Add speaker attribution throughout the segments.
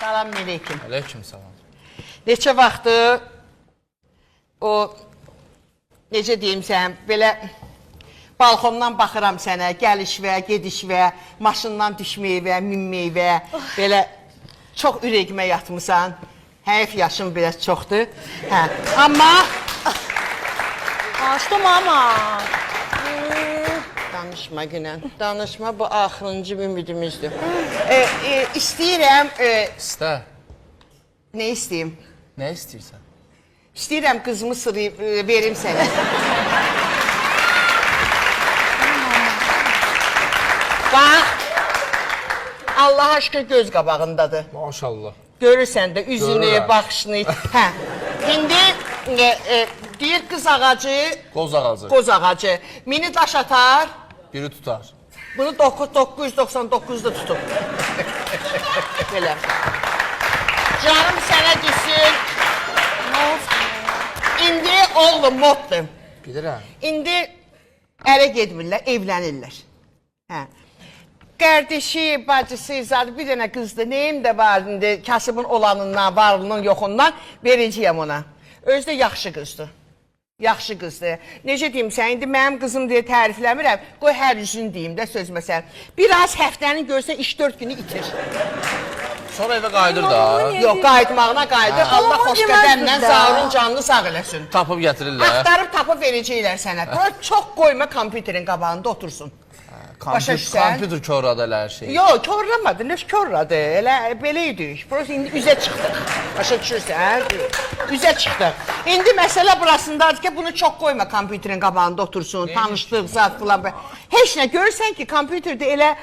Speaker 1: Salam aleyküm.
Speaker 2: Aleyküm salam.
Speaker 1: Neçə vaxtı o, necə deyim sən, belə balkondan baxıram sənə, gəlişvə, gedişvə, maşından düşməyivə, minməyivə, belə çox ürəyimə yatmısan. Həyif yaşım biraz çoxdur. Hə, amma...
Speaker 3: Açdı mama.
Speaker 1: Danışma Günən, danışma, bu axırıncı ümidimizdir. İstəyirəm...
Speaker 2: İstə.
Speaker 1: Nə istəyim?
Speaker 2: Nə istəyirsən?
Speaker 1: İstəyirəm qızımı sırayıb, verim sənə. Bax, Allah aşkına göz qabağındadır.
Speaker 2: Maşallah.
Speaker 1: Görürsən də üzünü,
Speaker 2: Görürəm.
Speaker 1: baxışını. Hə, indi deyir qız ağacı,
Speaker 2: Qoz ağacı.
Speaker 1: qoz ağacı. Mini daş atar,
Speaker 2: Biri tutar.
Speaker 1: bunu 999'da tutub. Belə. Canım sənə desin. İndi oğlum moddur.
Speaker 2: Bilirəm.
Speaker 1: İndi ərə gedmirlər, evlənirlər. Hə. Qardeşi, bacısı, zadı bir dənə qızdır. Neyim də var indi, kasıbın olanından, varlının yoxundan verəcəyəm ona. Özü də yaxşı qızdır. Yaxşı qızdır. Necə deyim sən, indi mənim qızım deyə tərifləmirəm. Qoy hər üzün deyim də söz məsələn. Biraz həftəni görsə 3-4 günü itir.
Speaker 2: Sonra evə qayıdır da.
Speaker 1: Yox, qayıtmağına qayıdır. Allah xoş qədəmlə zavrun canını sağ eləsin.
Speaker 2: Tapıb gətirirlər.
Speaker 1: Axtarıb tapıb verəcəklər sənə. Böyle çox qoyma kompüterin qabağında otursun. Başa düşsən?
Speaker 2: Kompüter körradı elə hər şey.
Speaker 1: Yox, körrəmədi, nə körrədi, elə belə idik. Burası indi üzə çıxdıq. Başa düşürsən? Üzə çıxdıq. İndi məsələ burasındadır ki, bunu çox qoyma kompüterin qabağında otursun, tanışdıq, zat filan. Heç nə görürsən ki, kompüterdə elə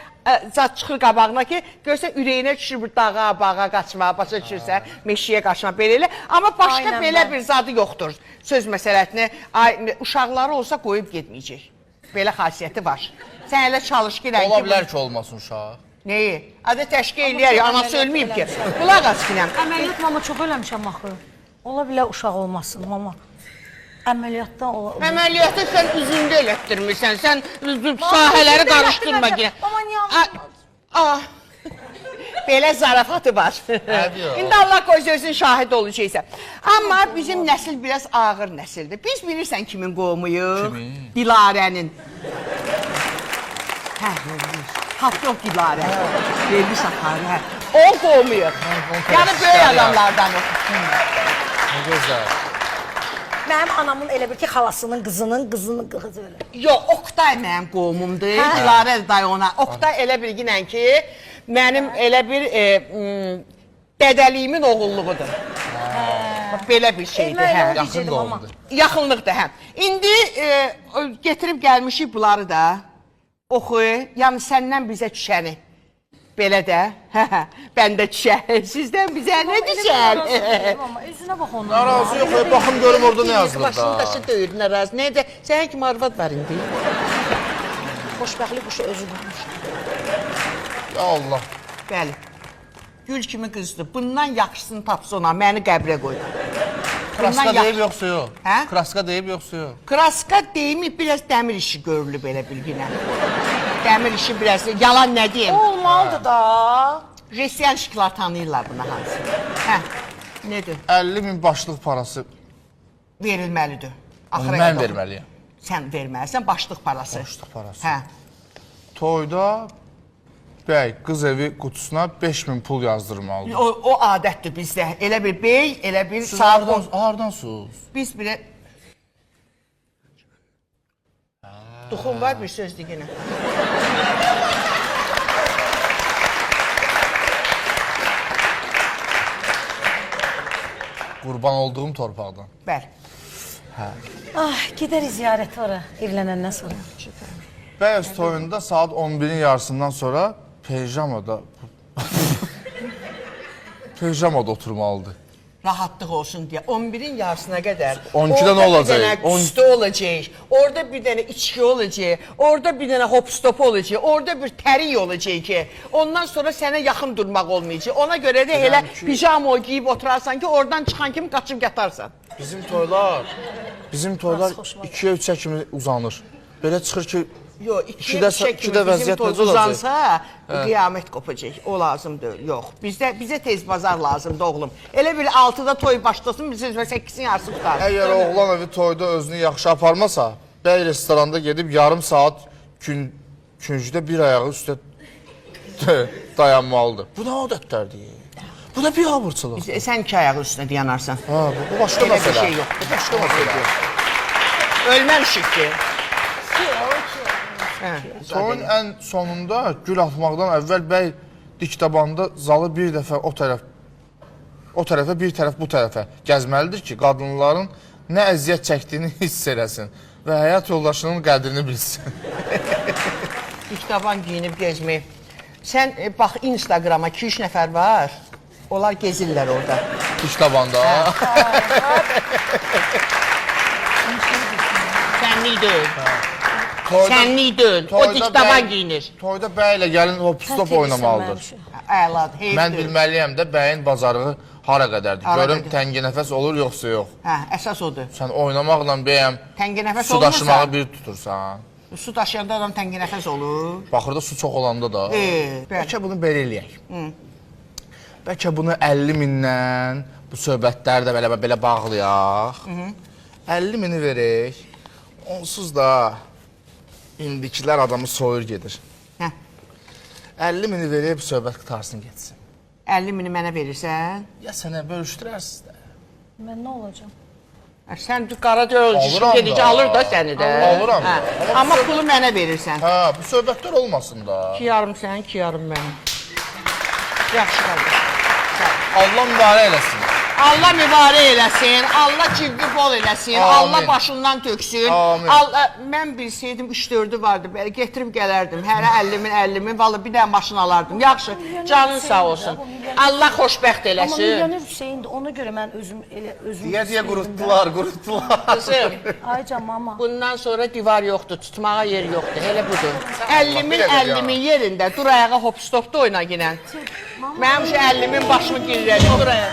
Speaker 1: zat çıxır qabağına ki, görsən ürəyinə düşür bir dağa, bağa qaçma, başa düşürsən, meşiyə qaçma, belə elə. Amma başqa belə bir zadı yoxdur. Söz məsələtini, uşaqları olsa qoyub getməyəcək. Belə xasiyyəti var. Sən elə çalış ki,
Speaker 2: Ola bilər ki, olmasın uşaq.
Speaker 1: Neyi? Adı təşkil eləyər, anası ölməyib ki. Qulaq aç Günəm.
Speaker 3: Əməliyyat mama çox eləmişəm axı. Ola bilər uşaq olmasın mama. Əməliyyatdan ola...
Speaker 1: Əməliyyatı sən üzündə elətdirmirsən, sən sahələri qarışdırma Günəm.
Speaker 3: Mama niyə?
Speaker 1: Belə zarafatı var.
Speaker 2: Yox.
Speaker 1: İndi Allah qoysa özün şahid olacaqsan. Amma bizim nəsil biraz ağır nəsildir. Biz bilirsən kimin qovmuyuq?
Speaker 2: Kimin?
Speaker 1: Dilarənin. Hə, haqq yox Dilarə. Verdi saxarı, hə. O qovmuyuq. Yəni böyük adamlardanıq.
Speaker 2: Nə gözəl.
Speaker 3: Mənim anamın elə bir ki, xalasının qızının qızı elə.
Speaker 1: Yox, Oktay mənim qovumumdur. Dilarə dayı ona. Oktay elə bilginən ki, mənim elə bir dədəliyimin oğulluğudur. Belə bir şeydir, hə.
Speaker 2: Yaxın qovumdur.
Speaker 1: Yaxınlıqdır, hə. İndi getirib gəlmişik bunları da. Oxu, yəni səndən bizə düşəni. Belə də, bəndə düşər. Sizdən bizə nə düşər?
Speaker 3: Mama, üzünə bax onun.
Speaker 2: Narazı yox, baxım görüm orada nə yazılır da.
Speaker 1: Başını daşı döyür, narazı. Nədə? Sənə kimi arvad var indi.
Speaker 3: Xoşbəxtlik quşu özü bulmuş.
Speaker 2: Ya Allah.
Speaker 1: Bəli. Gül kimi qızdır. Bundan yaxşısını tapsa ona, məni qəbrə qoy.
Speaker 2: Kraska deyib yoxsa yox?
Speaker 1: Hə?
Speaker 2: Kraska deyib yoxsa yox?
Speaker 1: Kraska deyimi biraz dəmir işi görülüb elə bilginə. Dəmir işi biraz, yalan nə deyim?
Speaker 3: Olmalıdır da.
Speaker 1: Resiyan şıklar tanıyırlar buna hansı. Hə, nədir?
Speaker 2: 50.000 başlıq parası.
Speaker 1: Verilməlidir.
Speaker 2: Onu mən verməliyəm.
Speaker 1: Sən verməlisən, başlıq parası.
Speaker 2: Başlıq parası.
Speaker 1: Hə.
Speaker 2: Toyda bəy qız evi qutusuna 5.000 pul yazdırmalıdır.
Speaker 1: O adətdir bizdə. Elə bir bey, elə bir
Speaker 2: Siz
Speaker 1: sağ
Speaker 2: hardansınız?
Speaker 1: Biz belə... Duxun var bir söz deyinə.
Speaker 2: Qurban olduğum torpaqdan.
Speaker 1: Bəli.
Speaker 3: Ah, gedərik ziyarətə ora, evlənəndən sonra.
Speaker 2: Bəy öz toyunda saat 11-in yarısından sonra pejamada pejamada oturmalıdır.
Speaker 1: Rahatlıq olsun deyə. 11-in yarısına qədər.
Speaker 2: 12-də nə olacaq?
Speaker 1: Orada bir dənə üstü olacaq. Orada bir dənə içki olacaq. Orada bir dənə hop-stop olacaq. Orada bir tərik olacaq ki, ondan sonra sənə yaxın durmaq olmayacaq. Ona görə də elə pijama giyib oturarsan ki, oradan çıxan kimi qaçıb yatarsan.
Speaker 2: Bizim toylar 2-3-ə kimi uzanır. Belə çıxır ki,
Speaker 1: Yox,
Speaker 2: İkidə
Speaker 1: ikiyə kimi
Speaker 2: vəziyyət
Speaker 1: bizim
Speaker 2: necə
Speaker 1: toz
Speaker 2: olacaq?
Speaker 1: uzansa, qiyamət qopacaq. O lazım deyil. Yox, bizə tez bazar lazımdır oğlum. Elə bir 6-da toy başlasın, biz 8-in yarısı qutarır.
Speaker 2: Əgər oğlan evi toyda özünü yaxşı aparmasa, bəy restoranda gedib yarım saat küncdə bir ayağı üstə dayanmalıdır. Bu nə adətlərdir? Bu da biabırçılıq.
Speaker 1: Sən iki ayağı üstünə dayanarsan.
Speaker 2: Ha, bu başqa
Speaker 1: Elə bir
Speaker 2: məsələ.
Speaker 1: şey yoxdur.
Speaker 2: Bu başqa məsələ.
Speaker 1: Ölməmişik ki.
Speaker 2: Toyun ən sonunda gül atmaqdan əvvəl bəy diktabanda zalı bir dəfə o tərəfə, bir tərəf bu tərəfə gəzməlidir ki, qadınların nə əziyyət çəkdiyini hiss eləsin və həyat yoldaşının qədrini bilsin.
Speaker 1: Diktaban giyinib gezmək. Sən bax Instagrama 2-3 nəfər var. Onlar gezirlər orada.
Speaker 2: Diktabanda.
Speaker 1: Sənlik deyil. Sənlik deyil. O diktaban giyinir.
Speaker 2: Toyda bəy ilə gəlin hop-stop oynamalıdır.
Speaker 1: Əladır, heyf
Speaker 2: Mən
Speaker 1: deyil.
Speaker 2: bilməliyəm də bəyin bazarlığı hara qədərdir.
Speaker 1: Hara
Speaker 2: Görüm
Speaker 1: qədər?
Speaker 2: təngi nəfəs olur yoxsa yox.
Speaker 1: Hə, əsas odur.
Speaker 2: Sən oynamaqla bəyəm
Speaker 1: Təngi nəfəs
Speaker 2: su daşımağı
Speaker 1: olmasa,
Speaker 2: bir tutursan.
Speaker 1: su daşıyanda adam təngi nəfəs olur.
Speaker 2: Baxırda su çox olanda da.
Speaker 1: Bəli.
Speaker 2: Bəlkə bunu belə eləyək. Bəlkə bunu 50 mindən bu söhbətləri də belə bağlayaq. 50 mini verək. Onsuz da indikilər adamı soyur gedir.
Speaker 1: Hə,
Speaker 2: 50 mini verək bu söhbət qutarsın getsin.
Speaker 1: 50 mini mənə verirsən.
Speaker 2: Ya sənə bölüşdürərsiniz də.
Speaker 3: Mən nə olacam?
Speaker 1: Sən qara döyülcüsün
Speaker 2: Alıram
Speaker 1: gedici
Speaker 2: da.
Speaker 1: alır da səni də.
Speaker 2: Alıram da.
Speaker 1: Hə, amma pulu mənə verirsən.
Speaker 2: Hə, bu söhbətlər olmasın da.
Speaker 1: 2 yarım sən, 2 yarım mənim. Yaxşı qardaş.
Speaker 2: Allah mübarək eləsin.
Speaker 1: Allah mübarək eləsin, Allah cibri bol eləsin,
Speaker 2: Amin.
Speaker 1: Allah başından töksün.
Speaker 2: Amin.
Speaker 1: Mən bilsəydim 3-4-ü vardı, belə getirib gələrdim. Hərə 50 min, vallahi bir dənə maşın alardım. Yaxşı, canın sağ olsun. Allah xoşbəxt
Speaker 3: Amma
Speaker 1: eləsin.
Speaker 3: milyoner Hüseyndir, ona görə mən özüm
Speaker 2: Deyə qurutdular.
Speaker 1: Qızım,
Speaker 3: Ay can mama.
Speaker 1: bundan sonra divar yoxdur, tutmağa yer yoxdur, elə budur.
Speaker 2: Allah
Speaker 1: 50 min,
Speaker 2: bilir ya.
Speaker 1: 50 min yerində dur ayağa hop-stopda oyna ginən. Mənim şu 50 min başımı girirədi, dur ayağa.